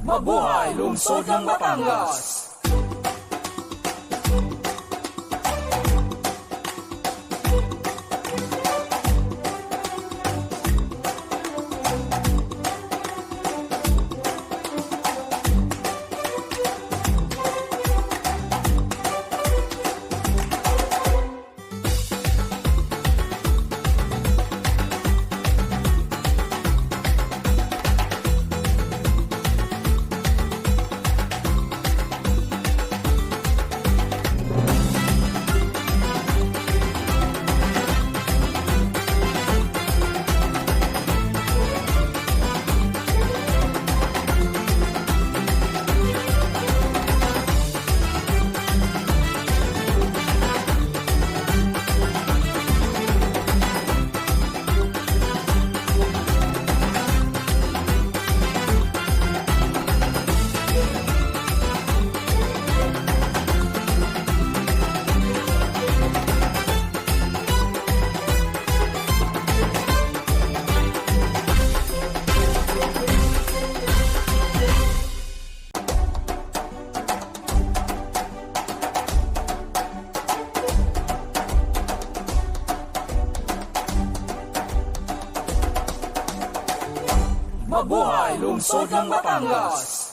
Mabuhay lungsod ng Batangas! Mabuhay lungsod ng Batangas!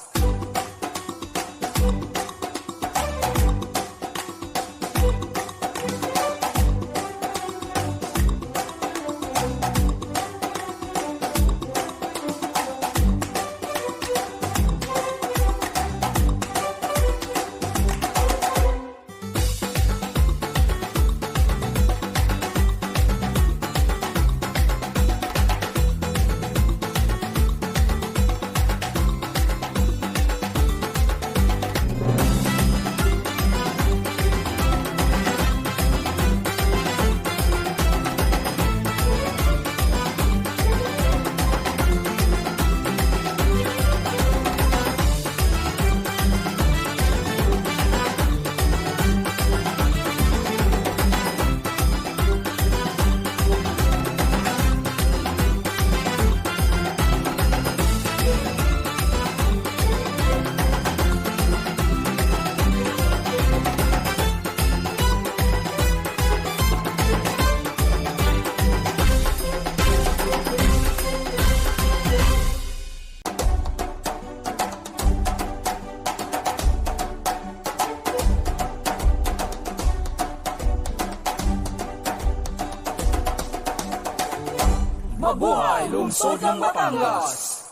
Mabuhay lungsod ng Batangas!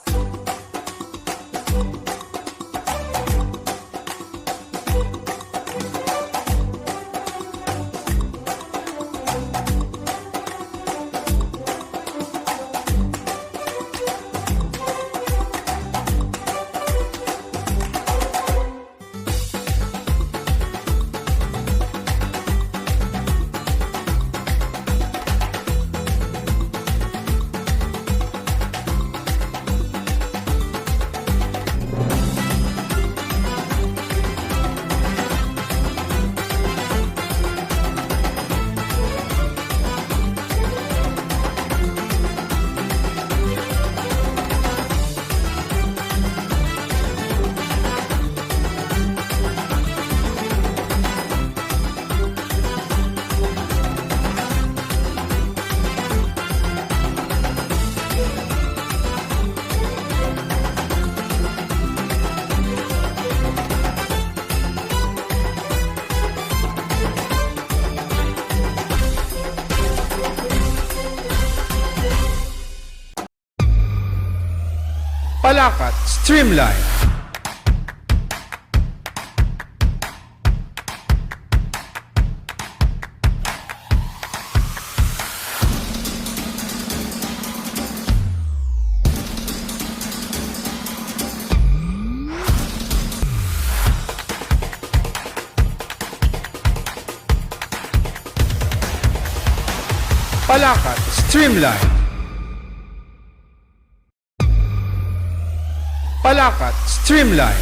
Palakat Streamline. Palakat Streamline. Palakat Streamline.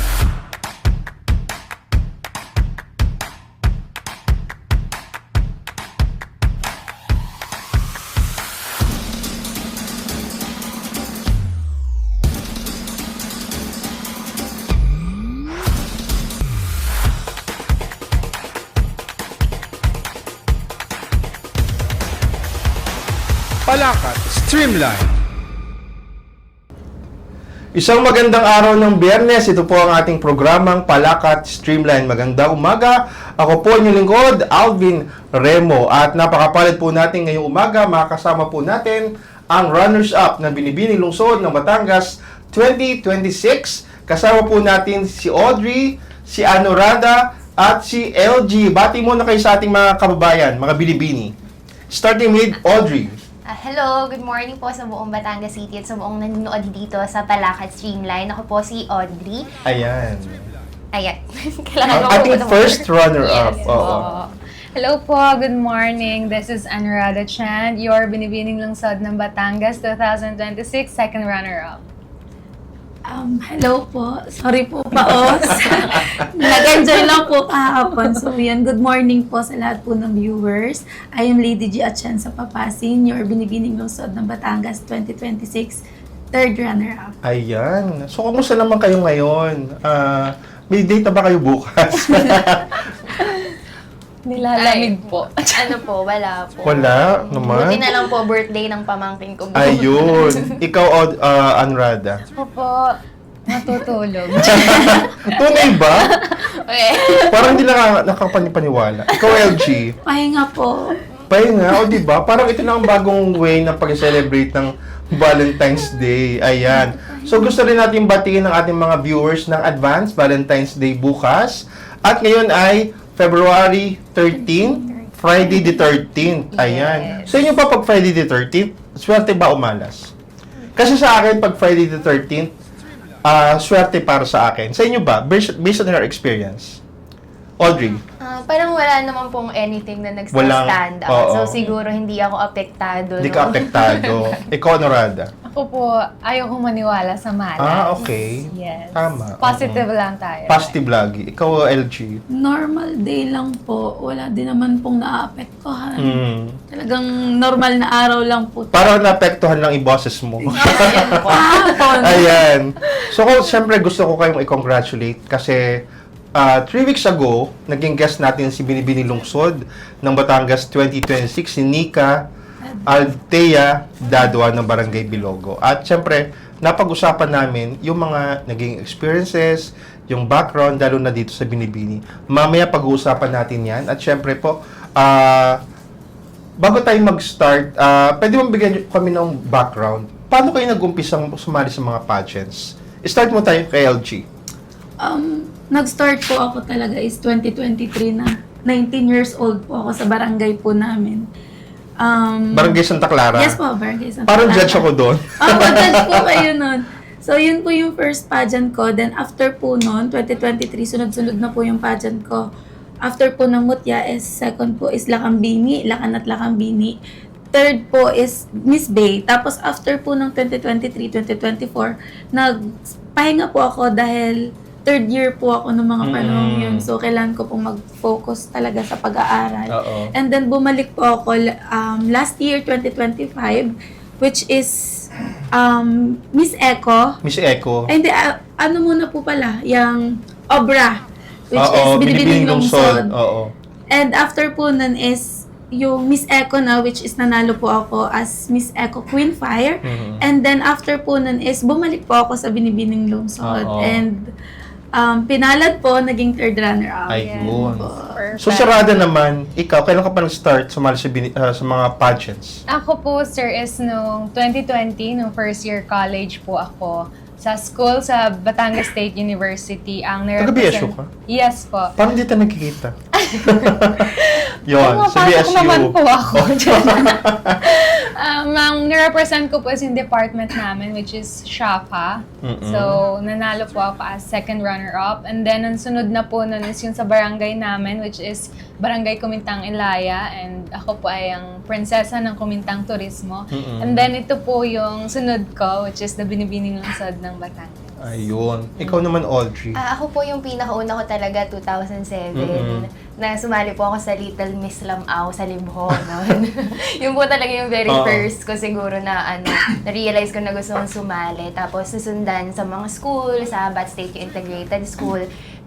Palakat Streamline. Isang magandang araw ng Biyernes. Ito po ang ating programang Palakat Streamline. Magandang umaga. Ako po inyong lingkod, Alvin Remo. At napakapalit po natin ngayong umaga. Makakasama po natin ang runners-up ng Binibining Lungsod ng Batangas 2026. Kasama po natin si Audrey, si Anorada, at si LG. Bati muna kayo sa ating mga kababayan, mga Binibini. Starting with Audrey. Hello, good morning po sa buong Batangas City at sa buong nanonood dito sa Palakat Streamline. Ako po si Audrey. Ayan. Ayan. Kailangan Ang ko ating po first runner-up. Yes, Oo. Hello po, good morning. This is Anuradha Chan, your Binibining Lungsod ng Batangas 2026 second runner-up. Hello po. Sorry po, Paos. Nag-enjoy lang po kahapon. So, yan. Good morning po sa lahat po ng viewers. I am Lady G. Atienza Papasin, your Binibining Lungsod ng Batangas 2026 third runner-up. Ayan. So, kumusta naman kayo ngayon? May date na ba kayo bukas? Nilalamig po. Ano po, wala po. Wala naman. Buti na lang po birthday ng pamangkin ko. Ayun. Ikaw, Anrada. Ako po, matutulog. Tunay ba? Okay. Parang hindi nakapaniwala. Ikaw, LG. Pahinga po. Pahinga, o diba? Parang ito na ang bagong way ng pag-celebrate ng Valentine's Day. Ayan. So, gusto rin natin batiin ng ating mga viewers ng advance Valentine's Day bukas. At ngayon ay February 13, Friday the 13th. Ayan. Yes. So, inyo pa pag Friday the 13th, swerte ba umalas? Kasi sa akin, pag Friday the 13th, swerte para sa akin. Sa inyo ba? Based on your experience. Audrey. Parang wala naman pong anything na Walang- nag-stand out. oo. So, siguro hindi ako apektado. Hindi no? ka apektado. Ikaw, Norada. Ako po, ayoko maniwala sa malas. Okay. Yes. Tama. Positive lang tayo. Positive lagi. Ikaw, LG. Normal day lang po. Wala din naman pong naaapektuhan. Mm. Talagang normal na araw lang po. Parang naapektuhan lang yung boses mo. Kahapon. Ayan. So, siyempre gusto ko kayong i-congratulate kasi 3 weeks ago, naging guest natin si Binibining Lungsod ng Batangas 2026, si Nika Altea Dadwa ng Barangay Bilogo. At siyempre, napag-usapan namin yung mga naging experiences, yung background, lalo na dito sa Binibini. Mamaya pag-uusapan natin yan. At siyempre po, bago tayo mag-start, pwede mo bigyan kami ng background. Paano kayo nag-umpisang sumali sa mga pageants? Start mo tayo kay LG. Nag-start po ako talaga is 2023 na. 19 years old po ako sa barangay po namin. Barangay Santa Clara. Yes po, barangay Santa Parang Clara. judge ako doon. Judge po kayo nun. So, yun po yung first pageant ko. Then, after po nun, 2023, sunod-sunod na po yung pageant ko. After po ng Mutya is second po is Lakambini, Lakan at Lakambini. Third po is Miss Bay. Tapos, after po ng 2023-2024, nagpahinga po ako dahil third year po ako ng mga panahon yun. So, kailangan ko pong mag-focus talaga sa pag-aaral. Oo. And then, bumalik po ako last year, 2025, which is Miss Eco. Miss Eco. Ay, hindi, ano muna po pala, yung Obra, which Oo, is Binibining Lungsod. Oo. And after po nun is yung Miss Eco na, which is nanalo po ako as Miss Eco Queen Fire. Mhm. And then after po nun is bumalik po ako sa Binibining Lungsod. Oo. And pinalad po, naging third runner-up. Ayun. Perfect. So, Sarada naman, ikaw, kailan ka pa nag-start sumali sa mga pageants? Ako po, sir, is nung 2020, nung first year college po ako sa school sa Batangas State University. Ang Taga-BSU ka? Yes po. Parang hindi tayo nagkikita. Yun, sa Pumapasok BSU. naman po ako. Ang nirepresent ko po is yung department namin, which is SHAPA. Mm-mm. So, nanalo po ako as second runner-up. And then, ang sunod na po nun is yung sa barangay namin, which is Barangay Kumintang Ilaya. And ako po ay ang prinsesa ng Kumintang Turismo. Mm-mm. And then, ito po yung sunod ko, which is the Binibining Lungsod ng Batangas. Ayun. Ikaw naman, Audrey. Ako po yung pinakauna ko talaga, 2007, Mm-mm. na sumali po ako sa Little Miss Lamao sa Libho. Noon. Yun po talaga yung very Oo. first ko siguro na na-realize ko na gusto kong sumali. Tapos susundan sa mga school, sa Bat State Integrated School.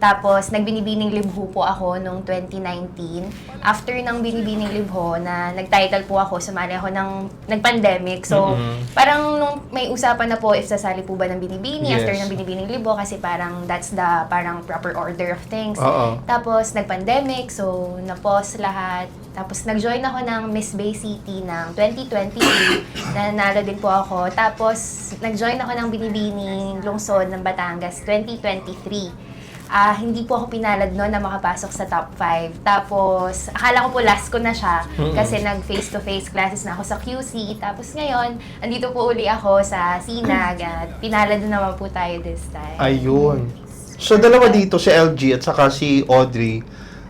Tapos, nagbinibining libho po ako noong 2019. After ng binibining libho, na nag-title po ako, sumali ako ng nag-pandemic. So, parang nung may usapan na po if sasali po ba ng binibini Yes. after ng binibining libho kasi parang that's the parang proper order of things. Oo. Tapos, nag-pandemic, so na-pause lahat. Tapos, nag-join ako ng Miss Bay City ng 2022. Nanalo din po ako. Tapos, nag-join ako ng Binibining Lungsod ng Batangas 2023. Hindi po ako pinalad noon na makapasok sa top 5. Tapos, akala ko po last ko na siya kasi nag-face-to-face classes na ako sa QC. Tapos ngayon, andito po uli ako sa SINAG at pinalad na naman po tayo this time. Ayun. So, dalawa dito, si LG at saka si Audrey,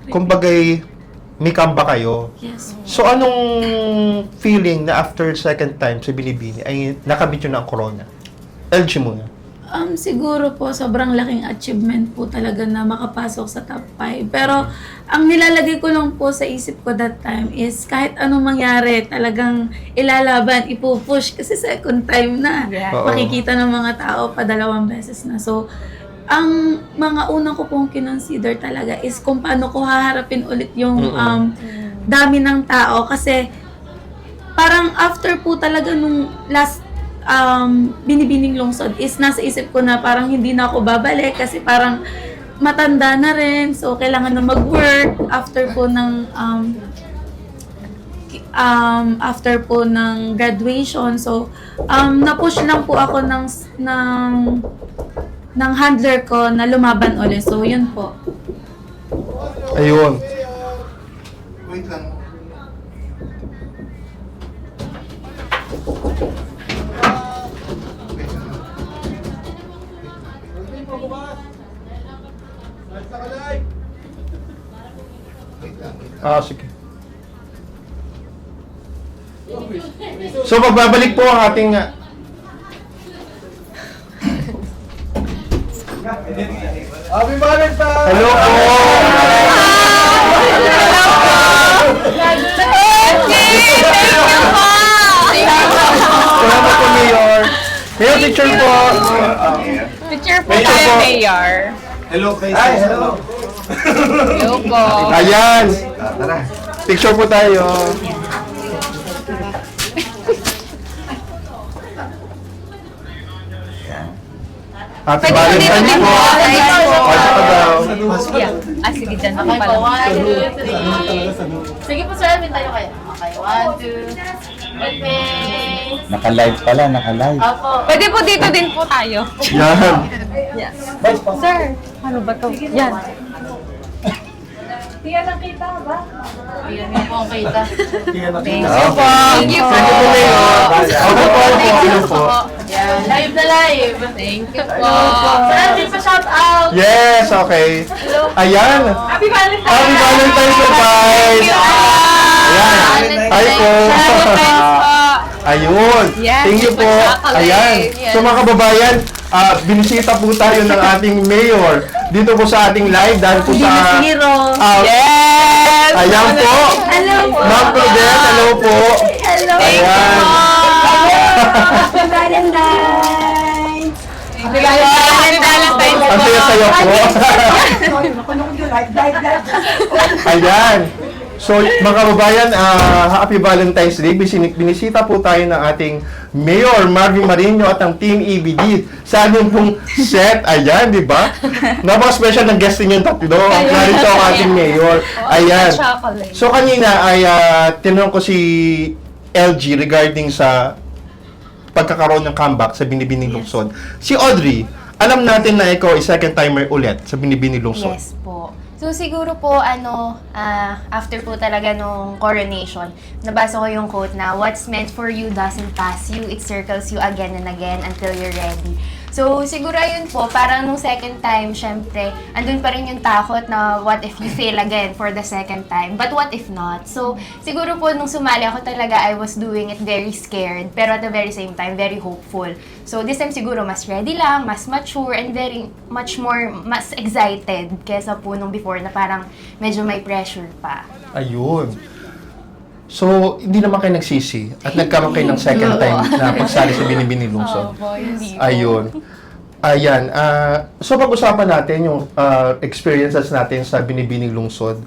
kumbagay, may comeback kayo. Yes. So, anong feeling na after second time sa Binibini ay nakabit yun ng corona? LG muna. Siguro po, sobrang laking achievement po talaga na makapasok sa top 5. Pero, ang nilalagay ko lang po sa isip ko that time is kahit anong mangyari, talagang ilalaban, ipupush. Kasi second time na. Yeah. Oo. Makikita ng mga tao pa 2 beses na. So, ang mga unang ko pong kinonsider talaga is kung paano ko haharapin ulit yung dami ng tao. Kasi, parang after po talaga nung last binibining lungsod is nasa isip ko na parang hindi na ako babalik kasi parang matanda na rin, so kailangan na mag-work after po ng graduation. So na-push lang po ako ng handler ko na lumaban ulit. So yun po. Ayun. Wait lang. Sige. So, magbabalik po ang ating... Happy Valentine's! Hello po! Salamat po, Mayor. Mayor, picture po. Picture po Picture tayo, po. Mayor. Hello, faces. Hello. Hello po. Ayan. Tara. Picture po tayo. Happy Valentine's po. Pasok ka daw. Yeah. Sige, dyan ako pala. Sige po sir, amin tayo kayo. Okay, 1, 2. Okay. Naka-live pala, naka-live. Opo. Pwede po dito din po tayo. Yan. Sir, ano ba to? Yan. Iyan niyo po ang kita. Thank you po. Thank you po. Thank you po, Mayor. Ako po, ako po. Yan, live na live. Thank you po. Sir, amin pa shout out. Yes, okay. Ayan. Happy Valentine's! Happy Valentine's po, guys. Ayan. Hi po. Ayun. Yes, Thank you po. chocolate. Ayan. Yes. So mga kababayan, binisita po tayo ng ating mayor dito po sa ating live dahil po sa... Zero. Yes! Ayan po. Hello po. Ma'am Claudette, hello po. Hello. Ayan. Happy Valentine's! Happy Valentine's Ang po. saya-saya po. Ayan. So, mga kababayan, Happy Valentine's Day. Binisita po tayo ng ating Mayor Marvin Marino at ang Team EBD sa ating pong set. Ayan, di ba? Napaka-special ng guesting yung tatlo. Narito ang ating Mayor. Ayan. Chocolate. So, kanina ay tinanong ko si LG regarding sa pagkakaroon ng comeback sa Binibining Lungsod. Si Audrey, alam natin na ikaw ay second timer ulit sa Binibining Lungsod. Yes po. So siguro po after po talaga nung coronation, nabasa ko yung quote na what's meant for you doesn't pass you, it circles you again and again until you're ready. So siguro yun po, parang nung second time, syempre, andun pa rin yung takot na what if you fail again for the second time, but what if not? So siguro po nung sumali ako talaga, I was doing it very scared, pero at the very same time, very hopeful. So this time siguro mas ready lang, mas mature, and very much more, mas excited kesa po nung before na parang medyo may pressure pa. Ayun. So, hindi naman kayo nagsisi at nagkaroon kayo ng second time na pagsali sa Binibining Lungsod. Opo, hindi po. Ayun. Ayan. So, pag-usapan natin yung experiences natin sa Binibining Lungsod.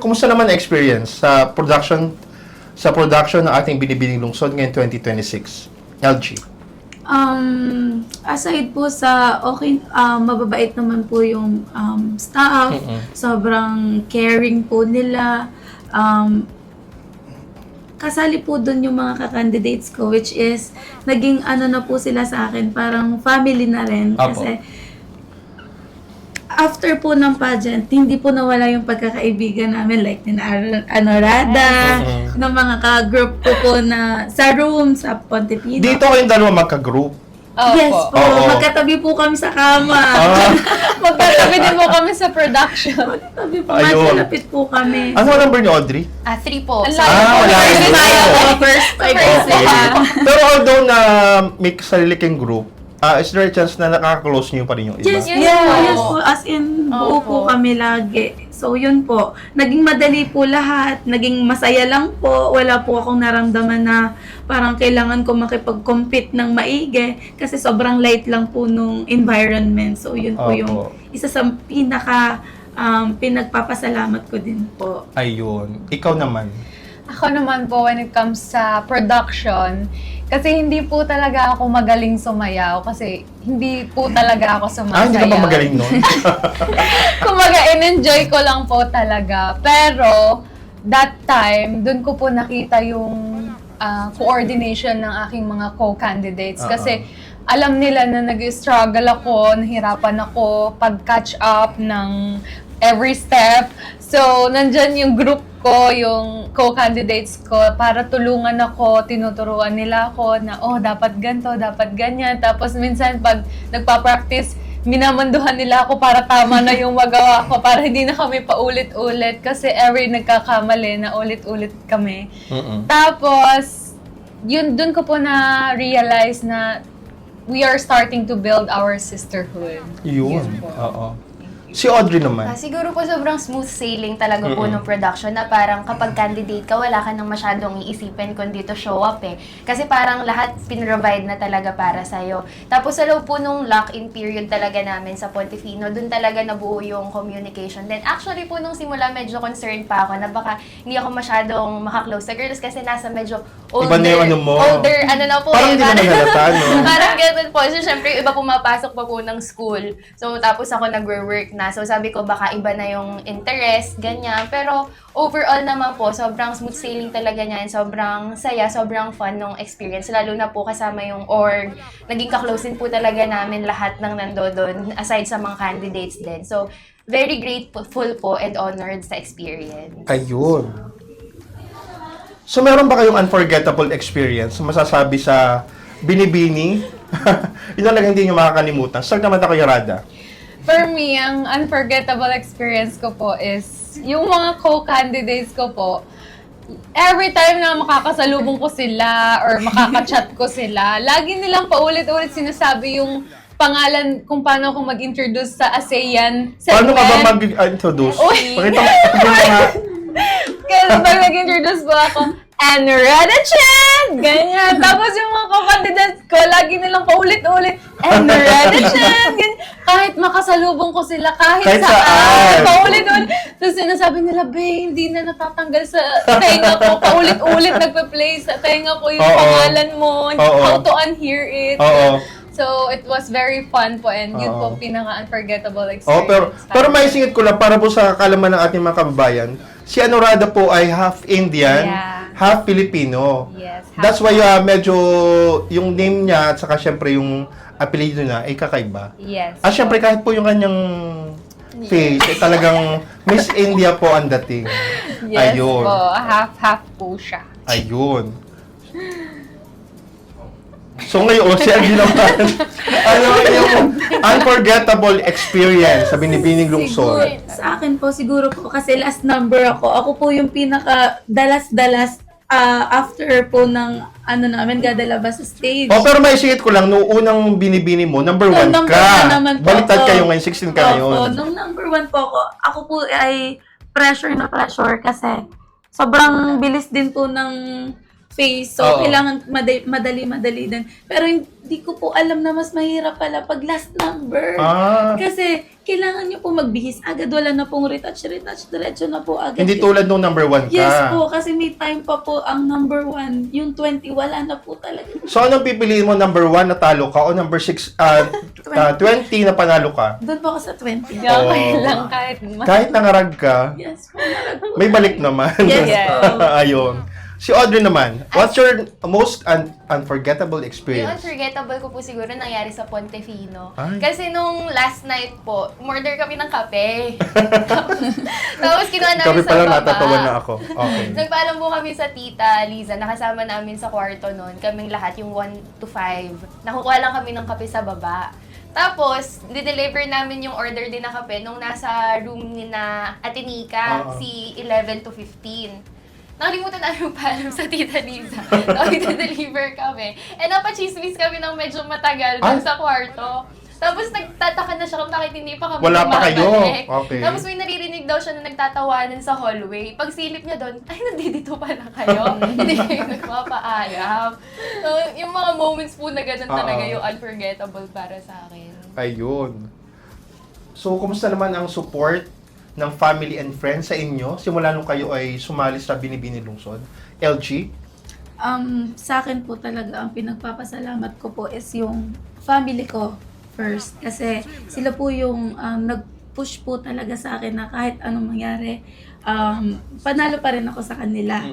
Kumusta naman ang experience sa production ng ating Binibining Lungsod ngayong 2026? LG. Aside po sa mababait naman po yung staff, sobrang caring po nila. Kasali po dun yung mga ka-candidates ko, which is naging na po sila sa akin, parang family na rin. Apo. Kasi after po ng pageant, hindi po nawala yung pagkakaibigan namin, like ni Rada, ng mga ka-group ko po na sa room, sa Pontepino. Dito kayong dalawa magka-group. Yes po, Oo. magkatabi po kami sa kama. Magkatabi din po kami sa production. Magkatabi po, Ayun. malapit po kami. Ano ang number ni Audrey? 3 po. Ang So, layo po. wala First yun. time. First time. Okay. Pero although na may sarili kang group, is there a chance na nakaka-close niyo pa rin yung iba? Yes, Yes yes, po. po. As in, buo po kami lagi. So, yun po. Naging madali po lahat. Naging masaya lang po. Wala po akong naramdaman na parang kailangan ko makipag-compete ng maigi. Kasi sobrang light lang po nung environment. So, yun po Opo. yung isa sa pinagpapasalamat ko din po. Ayun. Ikaw naman. Ako naman po, when it comes sa production, kasi hindi po talaga ako magaling sumayaw. Kasi hindi po talaga ako sumasayaw. Hindi ka ba magaling nun? Kumbaga, in-enjoy ko lang po talaga. Pero, that time, dun ko po nakita yung coordination ng aking mga co-candidates. Kasi, alam nila na nag-struggle ako, nahirapan ako pag-catch up ng every step. So, nandyan yung group ko, yung co-candidates ko, para tulungan ako, tinuturuan nila ako na, dapat ganito, dapat ganyan. Tapos minsan, pag nagpa-practice, minamanduhan nila ako para tama na yung magawa ko, para hindi na kami paulit-ulit. Kasi every nagkakamali na ulit-ulit kami. Tapos, dun ko po na-realize na we are starting to build our sisterhood. Yun. Yun po. Oo. Si Audrey naman. Siguro po sobrang smooth sailing talaga po ng production na parang kapag candidate ka, wala ka nang masyadong iisipin kundi to show up eh. Kasi parang lahat pinrovide na talaga para sa'yo. Tapos sa loob po nung lock-in period talaga namin sa Pontefino, dun talaga nabuo yung communication. Then actually po nung simula medyo concerned pa ako na baka hindi ako masyadong makaklose sa girls kasi nasa medyo older, Iba na yung ano mo. older, na po Parang hindi mo nahalata, no? Parang ganun po. So, syempre, iba pumapasok pa po ng school. So, tapos ako nag-work na. So, sabi ko, baka iba na yung interest, ganyan. Pero, overall naman po, sobrang smooth sailing talaga niyan. Sobrang saya, sobrang fun nung experience. Lalo na po kasama yung org. Naging kaklose din po talaga namin lahat ng nandoon, aside sa mga candidates din. So, very grateful po and honored sa experience. Ayun. So, meron ba kayong unforgettable experience masasabi sa Binibini? Yun talaga hindi nyo makakalimutan. Start naman ako, Rada. For me, ang unforgettable experience ko po is yung mga co-candidates ko po, every time na makakasalubong ko sila or makaka-chat ko sila, lagi nilang paulit-ulit sinasabi yung pangalan kung paano ako mag-introduce sa ASEAN segment. Paano ka ba mag-introduce? Uy! Pakita mo nga. Kasi pag nag-introduce po ako, and Rada Chan! Ganyan. Tapos yung mga kakandidates ko, lagi nilang paulit-ulit, and Rada Chan! Ganyan. Kahit makasalubong ko sila, kahit saan. saan. Paulit-ulit. Tapos sinasabi nila, hindi na natatanggal sa tenga ko. Paulit-ulit nagpa-play sa tenga ko yung pangalan mo. How to unhear it. Oo. So, it was very fun po and yun po pinaka-unforgettable experience. Pero may singit ko lang para po sa kalaman ng ating mga kababayan, si Anuradha po ay half Indian, Yeah. half Filipino. Yes. That's why medyo yung name niya at saka syempre yung apelyido niya ay kakaiba. Yes. At syempre kahit po yung kanyang face, talagang Miss India po ang dating. Yes Ayun. po. Half po siya. Ayun. So ngayon, si Angie naman, ano yung unforgettable experience sa Binibining Lungsod? Sa akin po, siguro po, kasi last number ako. Ako po yung pinaka dalas-dalas after po ng namin, gadalabas sa stage. Pero may singit ko lang, noong unang binibini mo, number 1 number ka. one naman po Baliktad ako. kayo ngayon, 16 ka ngayon. Opo, nung number 1 po ako po ay pressure na pressure kasi sobrang bilis din po ng face. So, Oo. kailangan madali din. Pero hindi ko po alam na mas mahirap pala pag last number. Kasi, kailangan nyo po magbihis agad. Wala na pong retouch. Diretso na po agad. Hindi tulad nung number 1 ka. Yes po, kasi may time pa po ang number 1. Yung 20, wala na po talaga. So, anong pipiliin mo? Number 1 na talo ka o number 6, 20 na panalo ka? Doon po ako sa 20. Okay Oo. lang kahit Kahit nangarag ka, Yes po. may balik naman. Yes po. Ayun. Si Audrey naman, what's your most unforgettable Yung experience? unforgettable ko po siguro nangyari sa Pontefino. Ay. Kasi nung last night po, umorder kami ng kape. Tapos kinuha namin Kami sa pala baba. natatawa na ako. Okay. Nagpaalam po kami sa tita Liza, nakasama namin sa kwarto noon. Kaming lahat, yung 1 to 5. Nakukuha lang kami ng kape sa baba. Tapos, deliver namin yung order din na kape nung nasa room ni na Atenica, si 11 to 15. Nakalimutan namin paalam sa Tita Liza. Nag-deliver kami. And napachismis kami ng medyo matagal dun sa kwarto. Tapos nagtataka na siya kung bakit hindi pa kami Wala pa kayo? bumabalik. Okay. Tapos may naririnig daw siya na nagtatawanan sa hallway. Pag silip niya doon, ay, nandito pala kayo. Hindi kayo nagpapaalam. So, yung mga moments po na ganun talaga yung unforgettable para sa akin. Ayun. So, kumusta naman ang support ng family and friends sa inyo simula nung kayo ay sumali sa Binibini Lungsod? LG? Sa akin po talaga, ang pinagpapasalamat ko po is yung family ko first. Kasi sila po yung nag-push po talaga sa akin na kahit anong mangyari, panalo pa rin ako sa kanila.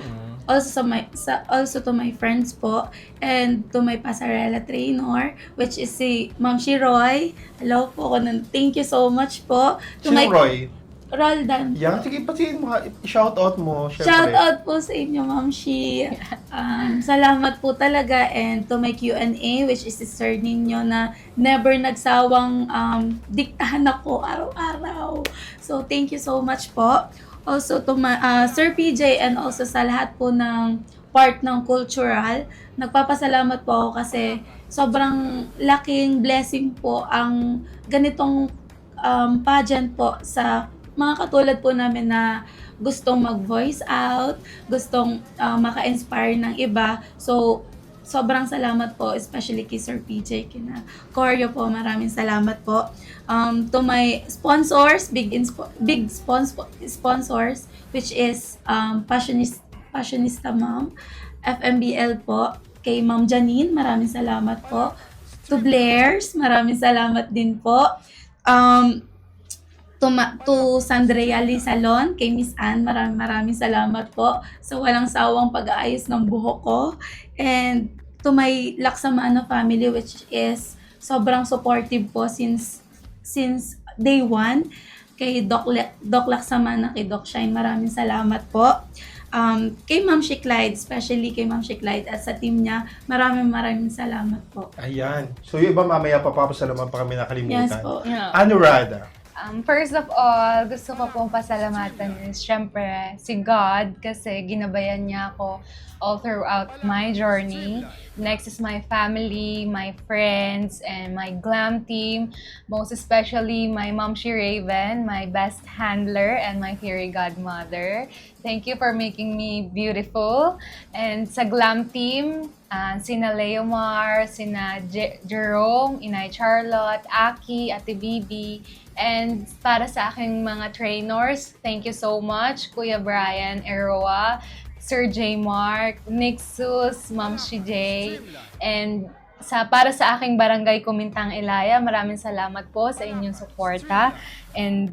Also to my friends po, and to my pasarela trainer, which is si Ma'am Shiroy. Hello po ako nun. Thank you so much po. To Sino Roy? Roldan. Yan, sige, pati shoutout mo, syempre. Shout out po sa inyo, Ma'am Shi. Salamat po talaga, and to my Q&A, which is si Sir Ninyo, na never nagsawang diktahan ako araw-araw. So, thank you so much po. Also to my, Sir PJ, and also sa lahat po ng part ng cultural, nagpapasalamat po ako kasi sobrang laking blessing po ang ganitong pageant po sa mga katulad po namin na gustong mag-voice out, gustong maka-inspire ng iba. So, sobrang salamat po, especially kay Sir PJ, kina Koryo po, maraming salamat po. To my sponsors, big sponsors, which is Fashionista Mom, FMBL po, kay Ma'am Janine, maraming salamat po. To Blair's, maraming salamat din po. To Sandrea Lee Salon, kay Miss Ann, maraming salamat po sa walang sawang pag-aayos ng buhok ko. And to my Laksamana family, which is sobrang supportive po since day one. Kay Doc Laksamana, kay Doc Shine, maraming salamat po. Kay Ma'am She Clyde, especially kay Ma'am She Clyde at sa team niya, maraming salamat po. Ayan. So, yung iba mamaya papapasalamat pa kami nakalimutan. Yes po. Yeah. Anurada. First of all, gusto ko pong pasalamatan is syempre si God kasi ginabayan niya ako all throughout my journey. Next is my family, my friends, and my glam team. Most especially my mom, She Raven, my best handler, and my fairy godmother. Thank you for making me beautiful. And sa glam team, sina Leomar, sina Jerome, Inay Charlotte, Aki, Ate Bibi. And para sa aking mga trainers, thank you so much, Kuya Brian Eroa, Sir J. Mark, Nixus, Ma'am Shi J. And para sa aking barangay Kumintang Ilaya, maraming salamat po sa inyong suporta. And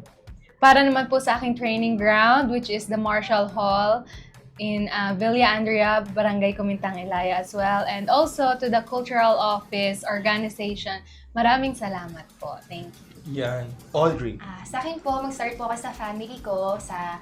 para naman po sa aking training ground, which is the Marshall Hall in Villa Andrea, Barangay Kumintang Ilaya as well. And also to the Cultural Office Organization, maraming salamat po. Thank you. Yan. Audrey. Sa akin po, mag-start po ako sa family ko, sa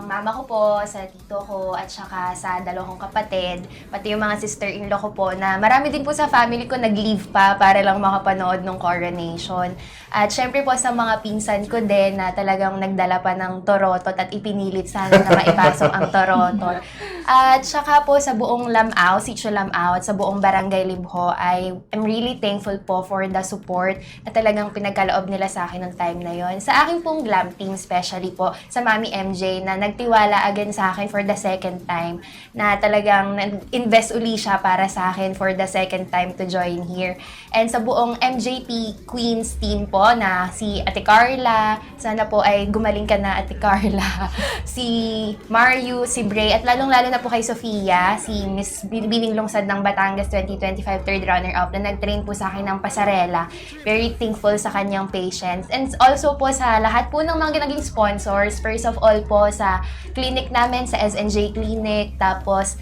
mama ko po, sa tito ko, at saka sa dalawang kapatid, pati yung mga sister-in-law ko po, na marami din po sa family ko nag-leave pa para lang makapanood ng coronation. At syempre po sa mga pinsan ko din na talagang nagdala pa ng torotot at ipinilit sana na maipasok ang torotot. At saka po sa buong Lamao, Sitio Lamao, at sa buong Barangay Libho, I'm really thankful po for the support na talagang pinagkaloob nila sa akin ng time na yon. Sa aking pong glam team, especially po sa Mami MJ, na nagtiwala again sa akin for the second time, na talagang invest uli siya para sa akin for the second time to join here. And sa buong MJP Queens team po na si Ate Carla, sana po ay gumaling ka na Ate Carla, si Mario, si Bray, at lalong-lalo na po kay Sofia, si Miss Bining Lungsad ng Batangas 2025 third runner-up na nag-train po sa akin ng pasarela. Very thankful sa kanyang patience. And also po sa lahat po ng mga naging sponsors, first of all po sa clinic namin, sa SNJ Clinic, tapos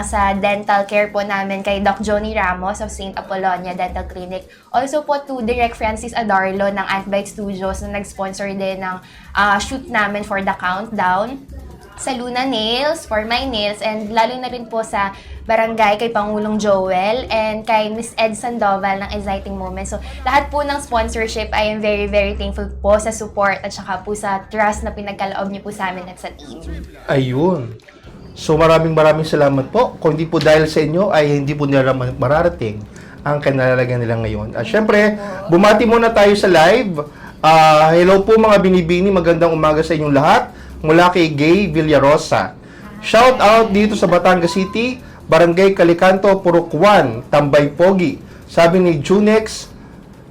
sa dental care po namin kay Doc Johnny Ramos of St. Apollonia Dental Clinic. Also po to Direct Francis Adarlo ng Antbite Studios na nag-sponsor din ng shoot namin for the countdown. Sa Luna Nails, for my nails, and lalo na rin po sa barangay kay Pangulong Joel and kay Miss Ed Sandoval ng Exciting Moments. So, lahat po ng sponsorship, I am very, very thankful po sa support at saka po sa trust na pinagkaloob niyo po sa amin at sa team. Ayun. So maraming salamat po. Kung hindi po dahil sa inyo, ay hindi po nila mararating ang kinalalagan nila ngayon. At syempre, bumati muna tayo sa live. Hello po mga binibini, magandang umaga sa inyong lahat. Mula kay Gay Villarosa. Shout out dito sa Batangas City, Barangay Calicanto, Purok 1, Tambay Pogi. Sabi ni Junex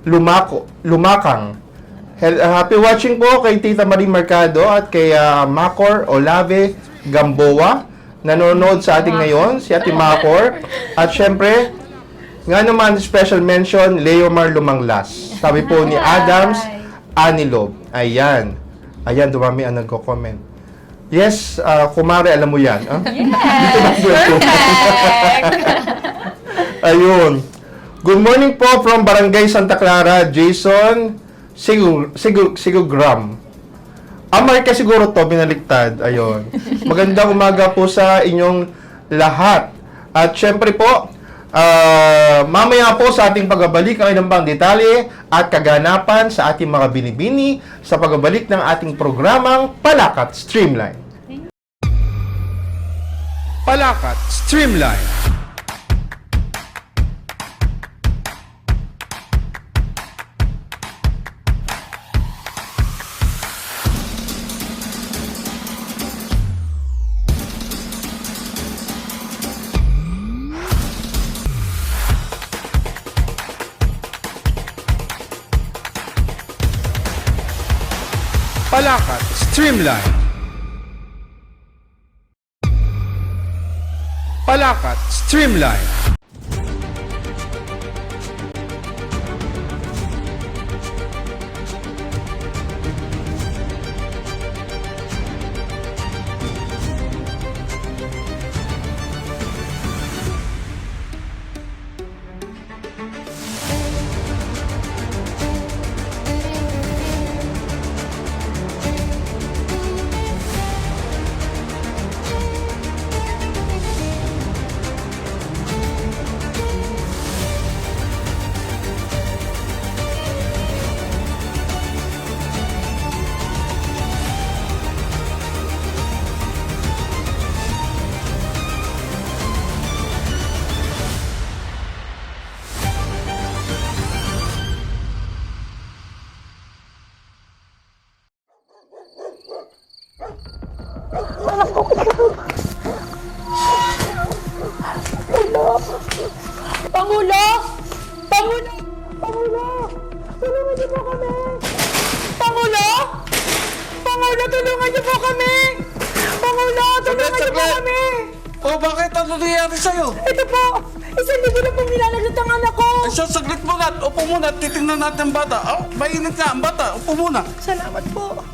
Lumakang. Happy watching po kay Tita Marie Mercado at kay Macor Olave Gamboa. Nanonood sa ating ngayon, si Ate Macor. At syempre, nga naman special mention, Leomar Lumanglas. Sabi po ni Adams Anilob. Ayan. Ayan, dumami ang nagko-comment. Yes, kumare, alam mo yan. Yes, Perfect! Ayun. Good morning po from Barangay Santa Clara, Jason Sigugram. Marka siguro to, binaliktad. Ayun. Magandang umaga po sa inyong lahat. At syempre po, mamaya po sa ating pagbabalik ang ilang pang detalye at kaganapan sa ating mga binibini sa pagbabalik ng ating programang Palakat Streamline. Palakat Streamline. Palakat Streamline. Palakat Streamline. Pangulo! Pangulo! Pangulo! Tulungan niyo po kami! Pangulo! Pangulo, tulungan niyo po kami! Pangulo, tulungan niyo po kami! Bakit? Ano nangyayari sa'yo? Ito po! Isang libo na pong nilalagot ang anak ko! Saglit muna. Upo muna. Titingnan natin ang bata. Mainit nga ang bata. Upo muna. Salamat po!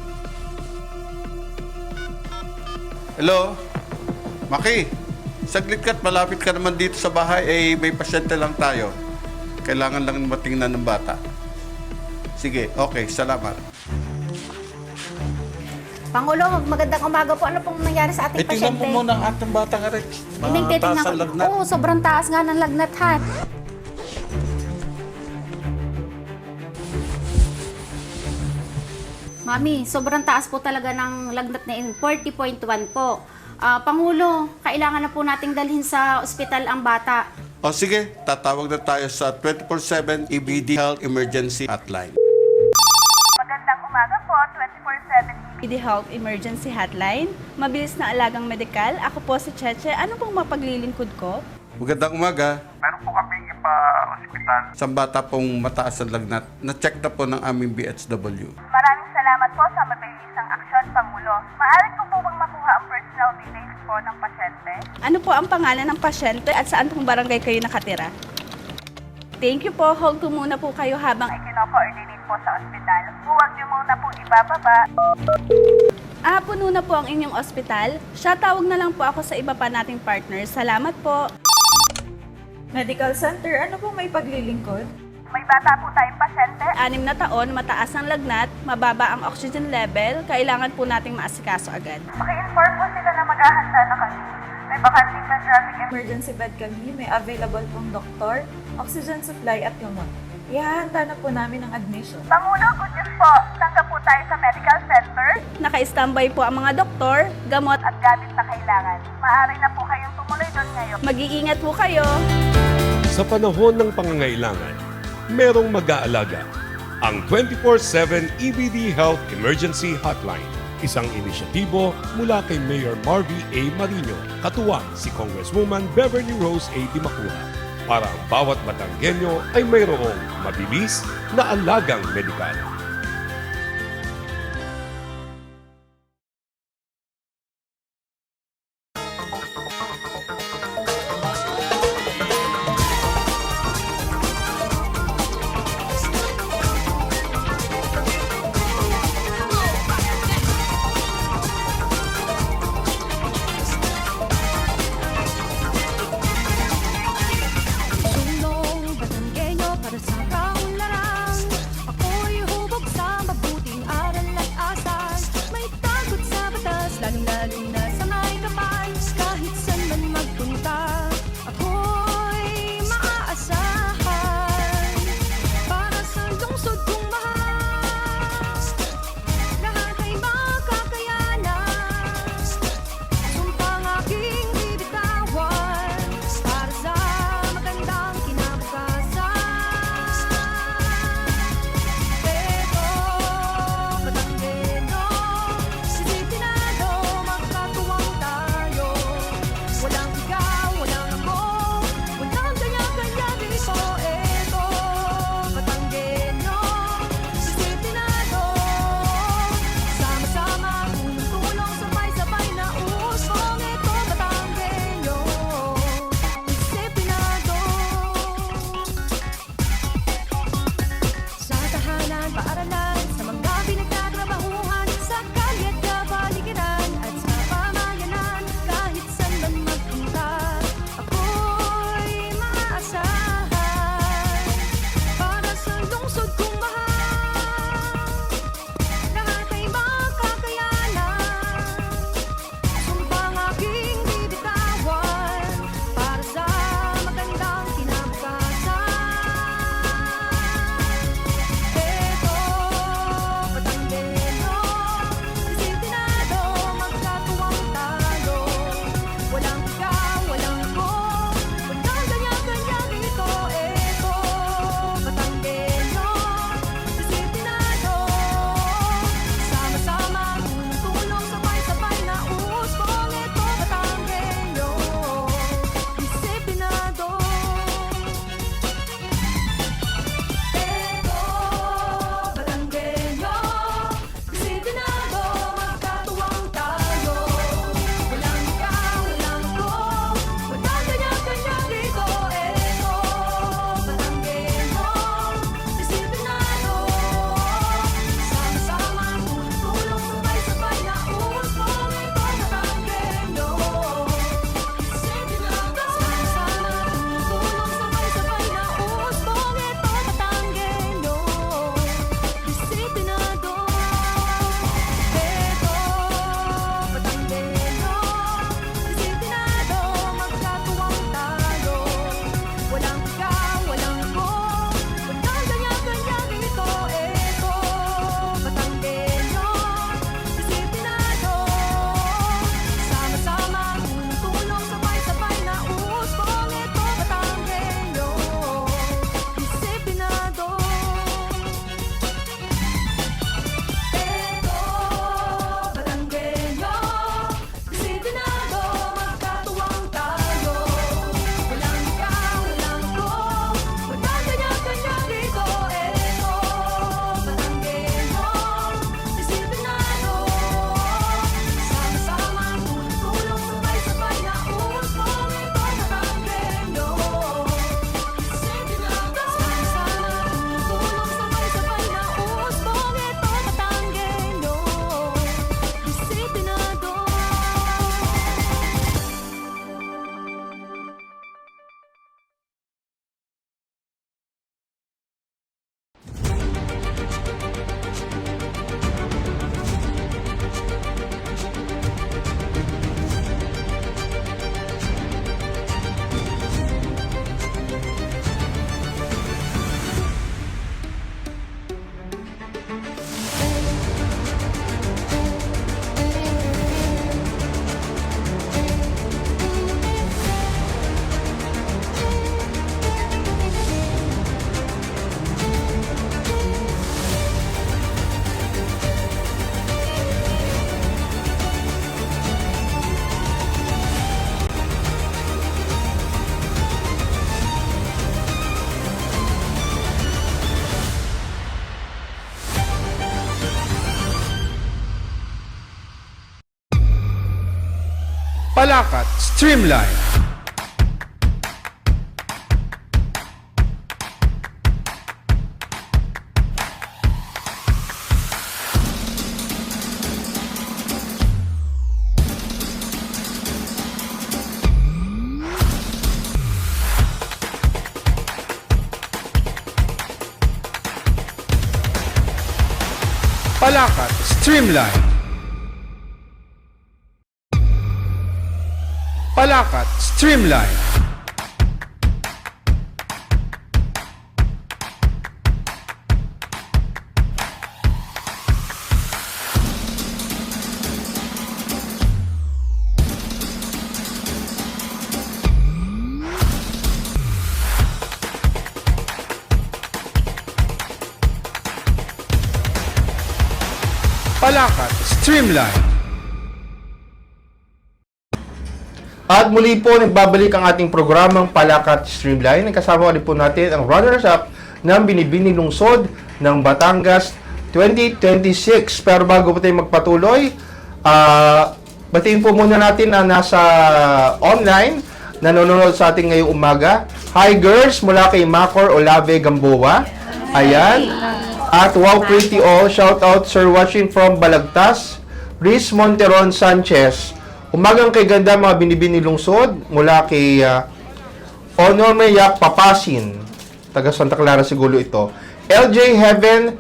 Hello? Maki, saglit ka't malapit ka naman dito sa bahay, may pasyente lang tayo. Kailangan lang matingnan ng bata. Sige, okay, salamat. Pangulo, magandang umaga po. Ano pong nangyari sa ating Tingnan pasyente? mo muna ang ating bata nga rin. Titingnan ko. lagnat. Oo, sobrang taas nga ng lagnat, ha. Mami, sobrang taas po talaga ng lagnat na 40.1 po. Pangulo, kailangan na po nating dalhin sa ospital ang bata. O sige, tatawag na tayo sa 24/7 EBD Health Emergency Hotline. Magandang umaga po, 24/7 EBD ED Health Emergency Hotline. Mabilis na alagang medikal. Ako po si Cheche. Ano pong mapaglilingkod ko? Magandang umaga. Meron po kami ipa-hospital. Sa bata pong mataas ang lagnat. Na-check na po ng aming BHW. Maraming salamat po sa mabilisang aksyon, Pangulo. Maaari ko po bang makuha ang personal details po ng pasyente? Ano po ang pangalan ng pasyente at saan pong barangay kayo nakatira? Thank you po. Hold ko muna po kayo habang ikino-coordinate po sa ospital. Huwag niyo muna po ibababa. Puno na po ang inyong ospital. Siya, tawag na lang po ako sa iba pa nating partners. Salamat po. Medical Center, ano pong may paglilingkod? May bata po tayong pasyente. 6 na taon, mataas ang lagnat, mababa ang oxygen level. Kailangan po nating maasikaso agad. Paki-inform po sila na maghahanda na kami. May vacancy pediatric emergency bed kami, may available pong doktor, oxygen supply at gamot. Ihahanda na po namin ang admission. Pangulo, good news po. Tanggap po tayo sa medical center. Naka-standby po ang mga doktor, gamot at gamit na kailangan. Maaari na po kayong tumuloy doon ngayon. Mag-iingat po kayo. Sa panahon ng pangangailangan, merong mag-aalaga. Ang 24/7 EBD Health Emergency Hotline. Isang inisyatibo mula kay Mayor Marvy A. Marino, katuwang si Congresswoman Beverly Rose A. Dimacuja, para ang bawat Batanggenyo ay mayroong mabilis na alagang medikal. Sulong Batanggenyo para sa kaunlaran. Ako'y hubog sa mabuting aral at asal. May takot sa batas, lalong-lalo na sa may kapal. Kahit saan man magpunta, ako'y maaasahan. Para sa lungsod kong mahal, lahat ay makakayanan. Sumpang aking bibitawan para sa magandang kinabukasan. Palakat Streamline. Palakat Streamline. Palakat Streamline. Palakat Streamline. At muli po, nagbabalik ang ating programang Palakat Streamline. Kasama rin po natin ang runners-up ng Binibining Lungsod ng Batangas 2026. Pero bago po tayo magpatuloy, batiin po muna natin ang nasa online, nanonood sa ating ngayong umaga. Hi girls, mula kay Macor Olave Gamboa. Ayan. At wow, pretty all. Shout out, sir, watching from Balagtas. Riz Monteron Sanchez. Umagang kay ganda mga Binibini Lungsod. Mula kay Honor Mayak Papasin. Taga Santa Clara siguro ito. LJ Heaven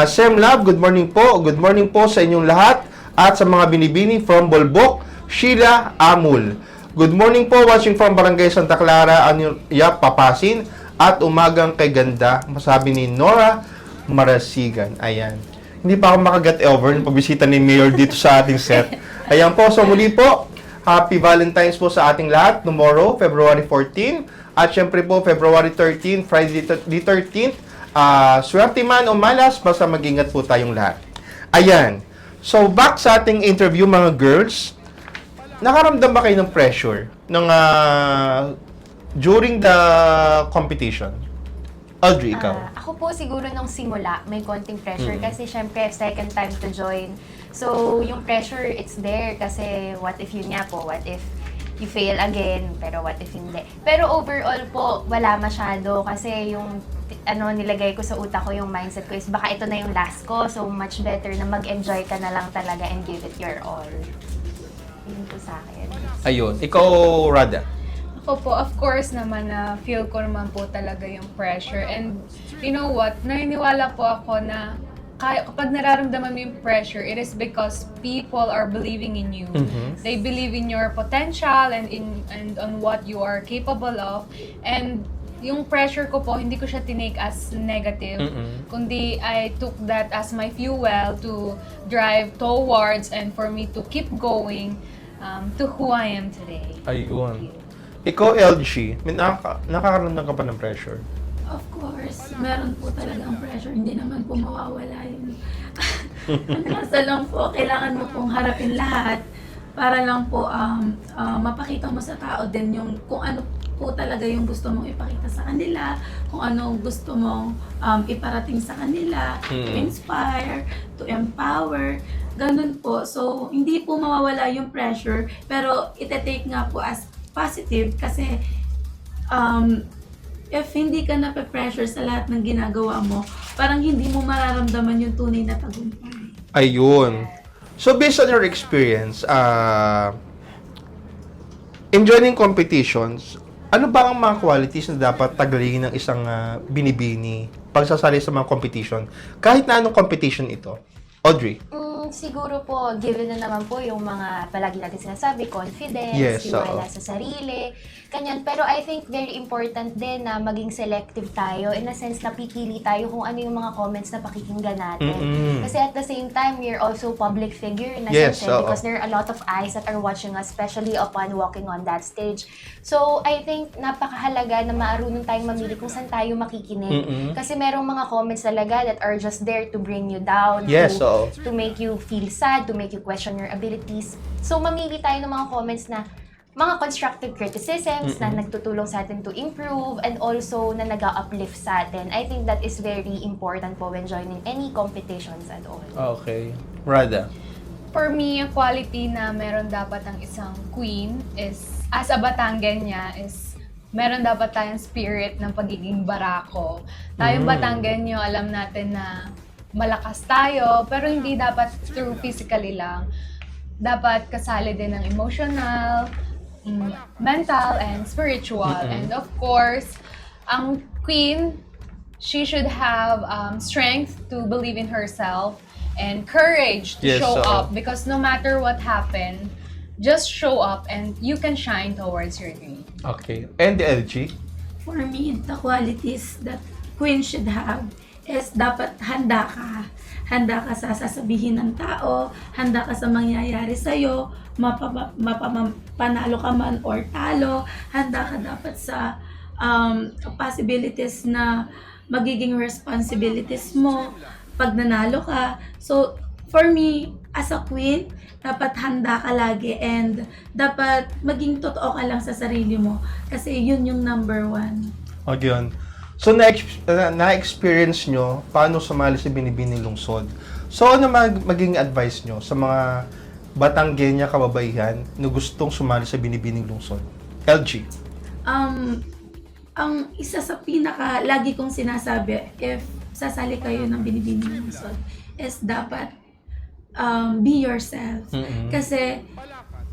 Sem Love, good morning po. Good morning po sa inyong lahat. At sa mga Binibini from Bolbok, Sheila Amul. Good morning po, watching from Barangay Santa Clara, Yap Papasin. At umagang kay ganda, masabi ni Nora Marasigan. Ayan. Hindi pa ako makaget over ng pagbisita ni Mayor dito sa ating set. Ayan po. So muli po, Happy Valentine's po sa ating lahat. Tomorrow, February 14. At syempre po, February 13, Friday the 13th. Swerte man o malas, basta mag-ingat po tayong lahat. Ayan. So back sa ating interview mga girls. Nakaramdam ba kayo ng pressure during the competition? Audrey, ikaw. Ako po siguro nung simula, may konting pressure kasi syempre second time to join. So, yung pressure, it's there kasi what if yun nga po, what if you fail again, pero what if hindi. Pero overall po, wala masyado kasi yung nilagay ko sa utak ko, yung mindset ko is baka ito na yung last ko, so much better na mag-enjoy ka na lang talaga and give it your all. Yun po sa akin. Ayun. Ikaw, Rada. Ako po, of course naman na feel ko naman po talaga yung pressure. And you know what? Naniniwala po ako na kapag nararamdaman mo yung pressure, it is because people are believing in you. Mm-hmm. They believe in your potential and on what you are capable of. And yung pressure ko po, hindi ko siya tinake as negative, kundi I took that as my fuel to drive towards and for me to keep going to who I am today. Ayun. Ikaw, LG, nakakaramdam ka pa ng pressure? Of course, meron po talagang pressure. Hindi naman po mawawala yun. Nasa lang po, kailangan mo pong harapin lahat para lang po mapakita mo sa tao din yung kung ano po talaga yung gusto mong ipakita sa kanila, kung ano gusto mong iparating sa kanila, to inspire, to empower, ganun po. So, hindi po mawawala yung pressure, pero ite-take nga po as positive kasi if hindi ka nape-pressure sa lahat ng ginagawa mo, parang hindi mo mararamdaman yung tunay na tagumpay. Ayun. So, based on your experience, in joining competitions, ano ba ang mga qualities na dapat taglingin ng isang binibini pagsasali sa mga competition? Kahit na anong competition ito. Audrey? Siguro po, given na naman po yung mga palagi natin sinasabi, confidence, Yes, tiwala sa sarili, kanyan. Pero I think very important din na maging selective tayo in a sense na pipili tayo kung ano yung mga comments na pakikinggan natin. Kasi at the same time, we're also public figure in a sense because there are a lot of eyes that are watching us, especially upon walking on that stage. So, I think napakahalaga na marunong tayong mamili kung saan tayo makikinig. Kasi merong mga comments talaga that are just there to bring you down, to make you feel sad, to make you question your abilities. So, mamili tayo ng mga comments na mga constructive criticisms na nagtutulong sa atin to improve and also na nag-uplift sa atin. I think that is very important po when joining any competitions at all. Okay. Rada? For me, ang quality na meron dapat ang isang queen is, as a Batanggenya, is meron dapat tayong spirit ng pagiging barako. Tayong Batanggenyo, alam natin na malakas tayo, pero hindi dapat through physically lang. Dapat kasali din ng emotional, mental, and spiritual. And of course, ang queen, she should have strength to believe in herself and courage to Yes, show oo. up, because no matter what happened, just show up and you can shine towards your dream. Okay. And the LG? For me, the qualities that queen should have is dapat handa ka. Handa ka sa sasabihin ng tao, handa ka sa mangyayari sa'yo, panalo ka man or talo, handa ka dapat sa possibilities na magiging responsibilities mo pag nanalo ka. So, for me, as a queen, dapat handa ka lagi and dapat maging totoo ka lang sa sarili mo kasi yun yung number one. O, yun. So, na-experience nyo paano sumali sa Binibining Lungsod. So, ano maging advice nyo sa mga Batanggenya kababaihan na gustong sumali sa Binibining Lungsod? LG? Ang isa sa pinaka lagi kong sinasabi if sasali kayo ng Binibining Lungsod is dapat be yourself. Kasi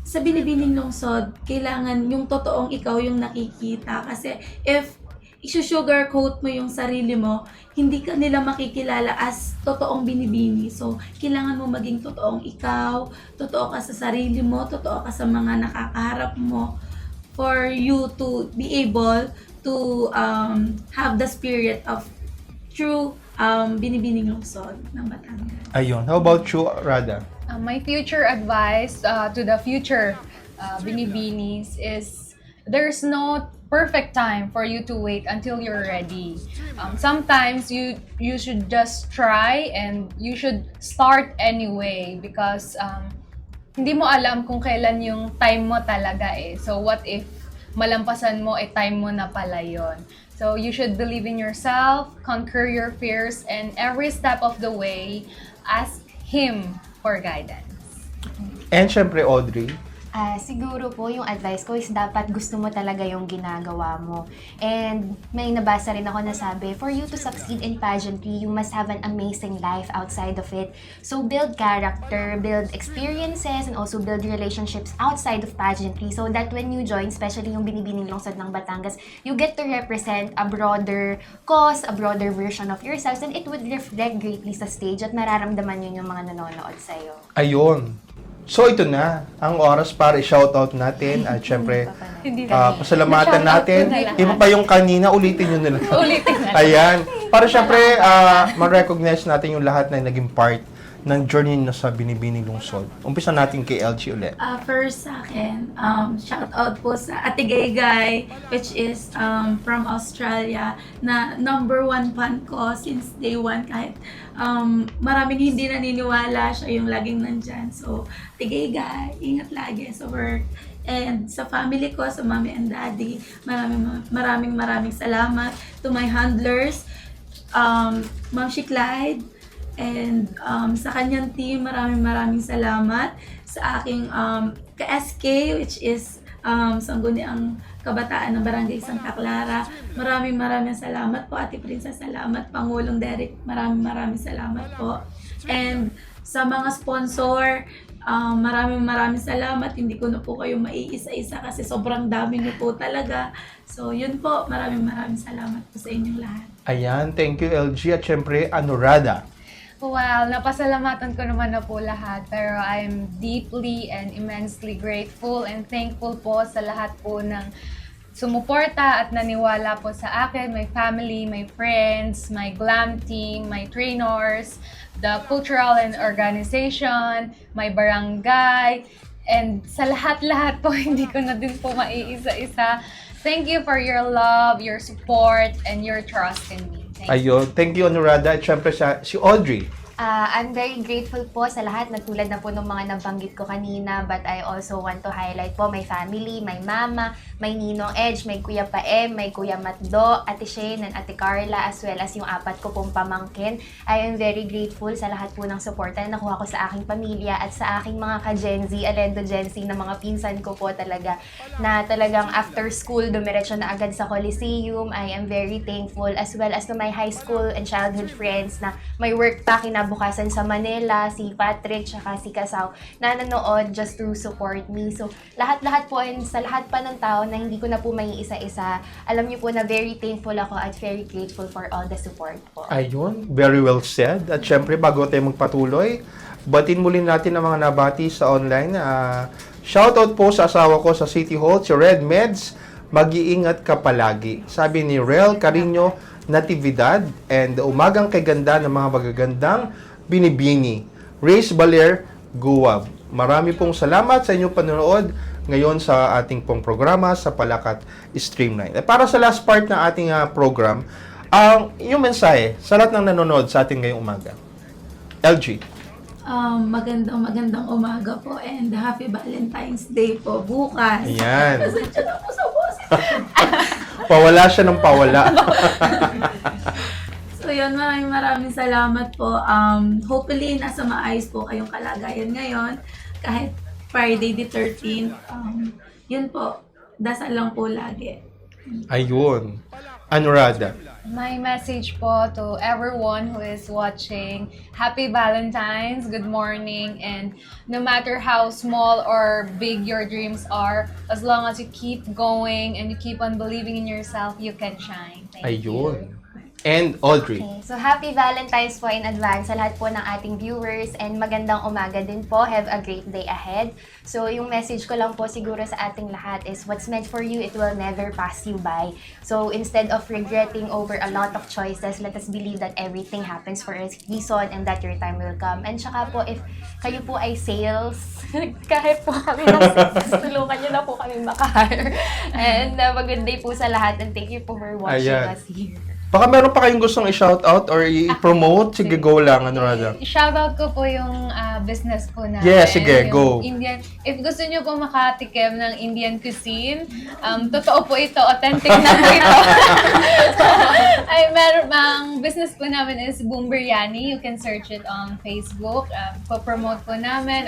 sa Binibining Lungsod, kailangan yung totoong ikaw yung nakikita. Kasi if i-sugarcoat mo yung sarili mo, hindi ka nila makikilala as totoong binibini. So, kailangan mo maging totoong ikaw, totoo ka sa sarili mo, totoo ka sa mga nakakaharap mo for you to be able to have the spirit of true Binibining Lungsod ng Batangas. Ayun. How about you, Rada? My future advice to the future Binibinis is there's no perfect time for you to wait until you're ready. Sometimes you should just try and you should start anyway because hindi mo alam kung kailan yung time mo talaga eh. So what if malampasan mo time mo na pala yun? So you should believe in yourself, conquer your fears, and every step of the way, ask Him for guidance. And syempre, Audrey? Siguro po yung advice ko is dapat gusto mo talaga yung ginagawa mo. And may nabasa rin ako na sabi, for you to succeed in pageantry, you must have an amazing life outside of it. So build character, build experiences, and also build relationships outside of pageantry so that when you join, especially yung Binibining Lungsod ng Batangas, you get to represent a broader cause, a broader version of yourselves, and it would reflect greatly sa stage at mararamdaman yun yung mga nanonood sa'yo. Ayun. So, ito na ang oras para i-shoutout natin at syempre, pasalamatan natin. Iba pa yung kanina, ulitin nyo nila. Ulitin na. Ayan. Para syempre, ma-recognize natin yung lahat na naging part ng journey nyo sa Binibining Lungsod. Umpisa natin kay LG ulit. First sa akin, shout out po sa Ate Gaygay, which is from Australia, na number one fan ko since day one. Kahit maraming hindi naniniwala, siya yung laging nandyan. So, Ate Gaygay, ingat lagi sa work. And sa family ko, sa mommy and daddy, maraming salamat. To my handlers, Ma'am She Clyde, and sa kanyang team, maraming salamat. Sa aking ka-SK, which is Sangguniang Kabataan ng Barangay Santa Clara, maraming salamat po. Ate Princess, salamat. Pangulong Derek, maraming salamat po. And sa mga sponsor, maraming salamat. Hindi ko na po kayo maiisa-isa kasi sobrang dami niyo po talaga. So yun po, maraming salamat po sa inyong lahat. Ayan, thank you LG at syempre, Rada? Well, napasalamatan ko naman na po lahat, pero I'm deeply and immensely grateful and thankful po sa lahat po ng sumuporta at naniwala po sa akin, my family, my friends, my glam team, my trainers, the cultural and organization, my barangay, and sa lahat-lahat po, hindi ko na din po maiisa-isa. Thank you for your love, your support, and your trust in me. Ayun, thank you, Rada. At syempre si Audrey. I'm very grateful po sa lahat na tulad na po ng mga nabanggit ko kanina, but I also want to highlight po my family, my mama, my Ninong Edge, may Kuya Paem, may Kuya Matdo, Ate Shane, and Ate Carla, as well as yung 4 ko pong pamangkin. I am very grateful sa lahat po ng suporta na nakuha ko sa aking pamilya at sa aking mga ka-Gen Z, Alendo Gen Z na mga pinsan ko po talaga, na talagang after school, dumiretso na agad sa Coliseum. I am very thankful, as well as to my high school and childhood friends na may work pa kinabukasan sa Manila, si Patrick, tsaka si Kasaw, na nanood just to support me. So, lahat-lahat po, and sa lahat pa ng tao na hindi ko na po may isa-isa, alam niyo po na very thankful ako at very grateful for all the support po. Ayun, very well said. At syempre, bago tayo magpatuloy, batin muli natin ang mga nabati sa online. Shoutout po sa asawa ko sa City Hall, si Red Meds. Mag-iingat ka palagi. Sabi ni Rel Carino Natividad, and umagang kay ganda ng mga magagandang binibini. Race Baler Guwab. Marami pong salamat sa inyong panonood ngayon sa ating pong programa sa Palakat Streamline. Para sa last part ng ating program, yung mensahe sa lahat ng nanonood sa ating ngayong umaga. LG. Magandang umaga po and Happy Valentine's Day po bukas. Ayan. Pasensya na po sa boses. Pawala siya ng pawala. So yun, maraming salamat po. Hopefully, nasa maayos po kayong kalagayan ngayon. Kahit Friday the 13th. Yun po, dasal lang po lagi. Ayun. Anurada. My message po to everyone who is watching, Happy Valentine's, good morning, and no matter how small or big your dreams are, as long as you keep going and you keep on believing in yourself, you can shine. Thank you. Ayun. And Audrey. Okay, so happy Valentine's po in advance sa lahat po ng ating viewers, and magandang umaga din po. Have a great day ahead. So yung message ko lang po siguro sa ating lahat is what's meant for you, it will never pass you by. So instead of regretting over a lot of choices, let us believe that everything happens for a reason and that your time will come. And tsaka po, if kayo po ay sales, kahit po kami ng sales, tulungan nyo na po kami maka-hire. And have a good day po sa lahat, and thank you po for watching us here. Baka meron pa kayong gustong i-shoutout or i-promote? Sige, go lang. Anurada. Shoutout ko po yung business po namin. Yeah, sige, yung go. Indian. If gusto nyo po makatikim ng Indian cuisine, totoo po ito, authentic na po ito. Ay, ang business po namin is Boom Biryani. You can search it on Facebook. Po-promote po namin.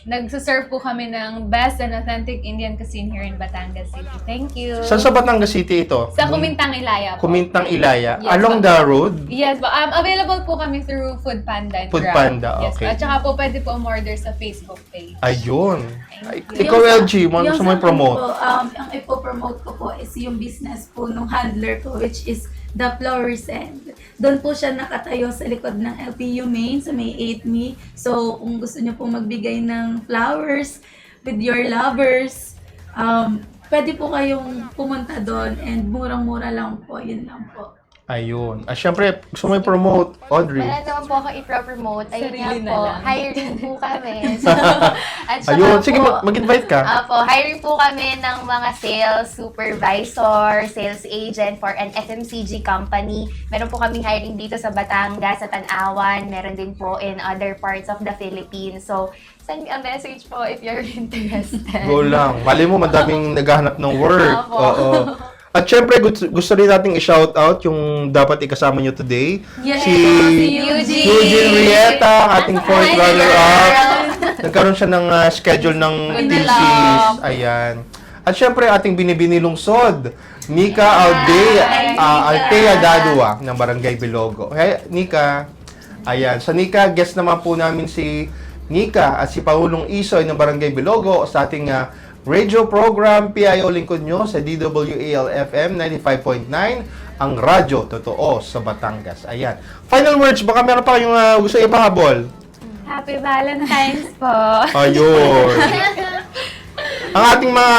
Nagsaserve po kami ng best and authentic Indian cuisine here in Batangas City. Thank you. Saan sa Batangas City ito? Sa Kumintang Ilaya po. Kumintang Ilaya. Yes, Along po. the road? Yes, available po kami through Food Panda and Food Grab. Panda, Yes, okay. At saka po pwede po umorder sa Facebook page. Ayun. you. Ikaw, LG, mo gusto mo i-promote? Ang ipo-promote ko po is yung business po nung handler ko, which is The Flowers End. Doon po siya nakatayo sa likod ng LPU Main sa may 8Me. So, kung gusto niyo po magbigay ng flowers with your lovers, pwede po kayong pumunta doon and murang-mura lang po. Yun lang po. Ayun. Syempre, gusto mo i-promote, Audrey? Wala naman po ako i-promote. Ayun Sarili nga na po, lang. hiring po kami. So, at saka Ayun. Sige, po, mag-invite ka. hiring po kami ng mga sales supervisor, sales agent for an FMCG company. Meron po kami hiring dito sa Batangas, sa Tanawan. Meron din po in other parts of the Philippines. So, send me a message po if you're interested. Go lang. Mali mo, madaming naghahanap ng work. Opo. Oo. At syempre, gusto rin nating i-shoutout yung dapat ikasama nyo today. Yes, Si Eugene Rieta, ang ating fourth runner-up. Nagkaroon siya ng schedule ng thesis. Ayan. At syempre, ating binibini lungsod, Nika Altea Dadua ng Barangay Bilogo. Hey, Nika. Ayan. Sa Nika, guest naman po namin si Nika at si Paulong Isoy ng Barangay Bilogo sa ating radio program PIO lingkod nyo sa DWAL-FM 95.9, ang radyo totoo sa Batangas. Ayan. Final words, baka meron pa kayong gusto ipahabol. Happy Valentine's po. Ayun. Ang ating mga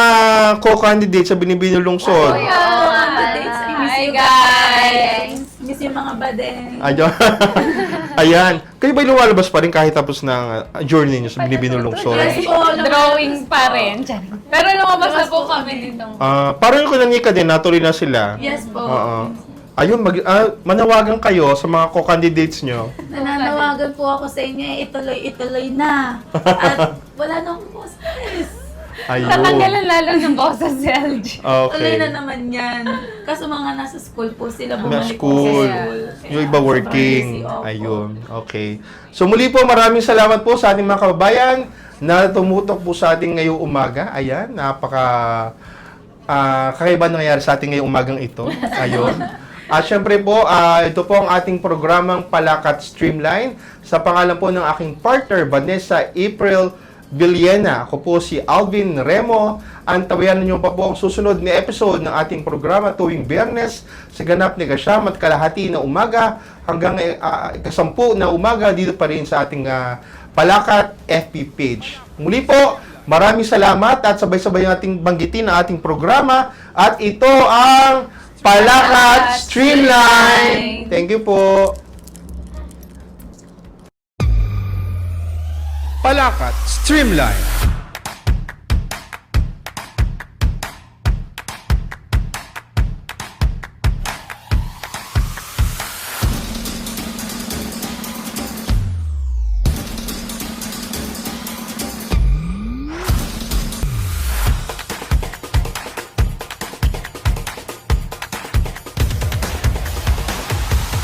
co-candidates sa Binibini Lungsod. Hi guys! Miss yung mga badeng. Ayun. Ayan. Kayo ba'y lumalabas pa rin kahit tapos ng journey nyo sa Binibini Lungsod? Yes po, Drawing pa rin. Pero lumabas na po kami dito. Parang ko na Nika din, natuloy na sila. Yes po. Oo. Ayun, manawagan kayo sa mga co-candidates nyo. Nananawagan po ako sa inyo, ituloy na. At wala na akong boses. Ayun. Tatanggalan lalo ng boses si LG. Tuloy Okay. na naman yan. Kaso mga nasa school po sila Na bumalik school. po sa school. Yung iba working. Sobrang busy, opo. Ayun. Okay. So muli po, maraming salamat po sa ating mga kababayan na tumutok po sa ating ngayong umaga. Ayan, kakaiba na nangyari sa ating ngayong umagang ito. Ayun. At syempre po, ito po ang ating programang Palakat Streamline. Sa pangalan po ng aking partner, Vanessa April Villena. Ako po si Alvin Remo. Antabayan ninyo pa po ang susunod na episode ng ating programa tuwing Biyernes sa ganap ni Gasyam at kalahati na umaga hanggang ikasampu na umaga dito pa rin sa ating Palakat FB page. Muli po, maraming salamat at sabay-sabay nating banggitin ang ating programa at ito ang Palakat Streamline. Thank you po. Palakat Streamline.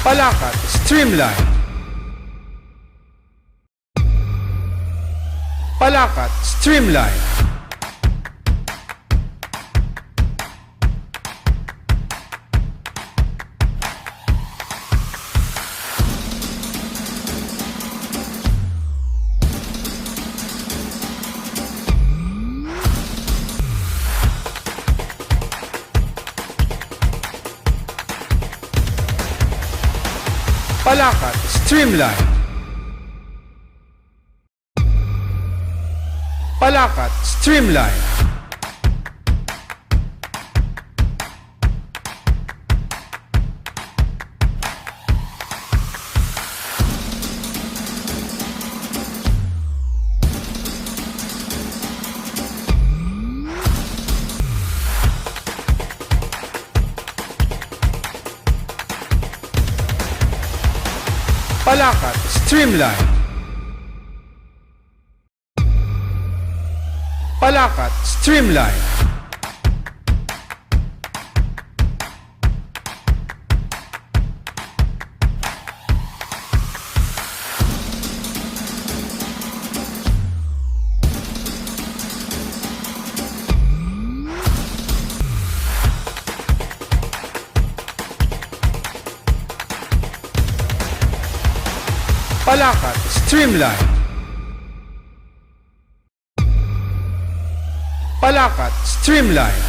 Palakat Streamline. Palakat Streamline. Palakat Streamline. Palakat Streamline. Palakat Streamline. Palakat Streamline. Palakat Streamline. Palakat Streamline.